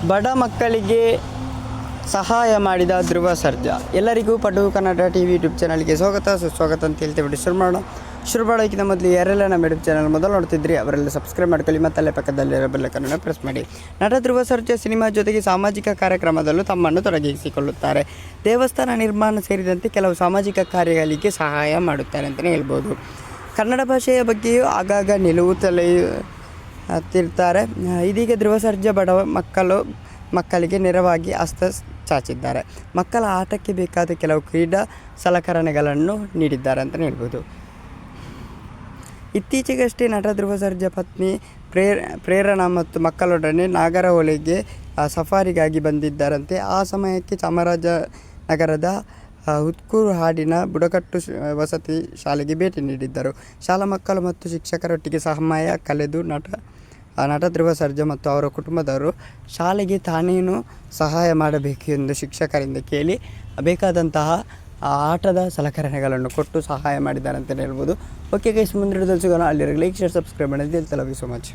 ಬಡ ಮಕ್ಕಳಿಗೆ ಸಹಾಯ ಮಾಡಿದ ಧ್ರುವ ಸರ್ಜಾ. ಎಲ್ಲರಿಗೂ ಪಟು ಕನ್ನಡ ಟಿವಿ ಯೂಟ್ಯೂಬ್ ಚಾನಲ್ಗೆ ಸುಸ್ವಾಗತ ಅಂತ ಹೇಳ್ತೇವೆ. ಶುರು ಮಾಡೋಕ್ಕಿಂತ ಮೊದಲು ಯಾರೆಲ್ಲ ನಮ್ಮ ಯೂಟ್ಯೂಬ್ ಚಾನಲ್ ಮೊದಲು ನೋಡ್ತಿದ್ರಿ ಅವರೆಲ್ಲ ಸಬ್ಸ್ಕ್ರೈಬ್ ಮಾಡ್ಕೊಳ್ಳಿ ಮತ್ತು ಅಲ್ಲೇ ಪಕ್ಕದಲ್ಲಿರೋ ಬೆಲ್ಲೈಕನ್ನ ಪ್ರೆಸ್ ಮಾಡಿ. ನಟ ಧ್ರುವ ಸರ್ಜಾ ಸಿನಿಮಾ ಜೊತೆಗೆ ಸಾಮಾಜಿಕ ಕಾರ್ಯಕ್ರಮದಲ್ಲೂ ತಮ್ಮನ್ನು ತೊಡಗಿಸಿಕೊಳ್ಳುತ್ತಾರೆ. ದೇವಸ್ಥಾನ ನಿರ್ಮಾಣ ಸೇರಿದಂತೆ ಕೆಲವು ಸಾಮಾಜಿಕ ಕಾರ್ಯಗಳಿಗೆ ಸಹಾಯ ಮಾಡುತ್ತಾರೆ ಅಂತಲೇ ಹೇಳ್ಬೋದು. ಕನ್ನಡ ಭಾಷೆಯ ಬಗ್ಗೆಯೂ ಆಗಾಗ ನಿಲುವು ತಿರ್ತಾರೆ. ಇದೀಗ ಧ್ರುವ ಸರ್ಜಾ ಬಡ ಮಕ್ಕಳಿಗೆ ನೆರವಾಗಿ ಹಸ್ತ ಚಾಚಿದ್ದಾರೆ. ಮಕ್ಕಳ ಆಟಕ್ಕೆ ಬೇಕಾದ ಕೆಲವು ಕ್ರೀಡಾ ಸಲಕರಣೆಗಳನ್ನು ನೀಡಿದ್ದಾರೆ ಅಂತಲೇ ಹೇಳ್ಬೋದು. ಇತ್ತೀಚೆಗಷ್ಟೇ ನಟ ಧ್ರುವ ಸರ್ಜಾ ಪತ್ನಿ ಪ್ರೇರಣಾ ಮತ್ತು ಮಕ್ಕಳೊಡನೆ ನಾಗರಹೊಳೆಗೆ ಸಫಾರಿಗಾಗಿ ಬಂದಿದ್ದರಂತೆ. ಆ ಸಮಯಕ್ಕೆ ಚಾಮರಾಜನಗರದ ಹುತ್ಕೂರು ಹಾಡಿನ ಬುಡಕಟ್ಟು ವಸತಿ ಶಾಲೆಗೆ ಭೇಟಿ ನೀಡಿದ್ದರು. ಶಾಲಾ ಮಕ್ಕಳು ಮತ್ತು ಶಿಕ್ಷಕರೊಟ್ಟಿಗೆ ಸಮಯ ಕಳೆದು ನಟ ಧ್ರುವ ಸರ್ಜಾ ಮತ್ತು ಅವರ ಕುಟುಂಬದವರು ಶಾಲೆಗೆ ತಾನೇನು ಸಹಾಯ ಮಾಡಬೇಕು ಎಂದು ಶಿಕ್ಷಕರಿಂದ ಕೇಳಿ ಬೇಕಾದಂತಹ ಆಟದ ಸಲಕರಣೆಗಳನ್ನು ಕೊಟ್ಟು ಸಹಾಯ ಮಾಡಿದ್ದಾರೆ ಅಂತಲೇ ಹೇಳ್ಬೋದು. ಓಕೆ ಗೈಸ್, ಮುಂದಿನ ಸಿಗೋಣ. ಅಲ್ಲಿರೋ ಲೈಕ್, ಶೇರ್, ಸಬ್ಸ್ಕ್ರೈಬ್ ಮಾಡೋದು. Love you so much.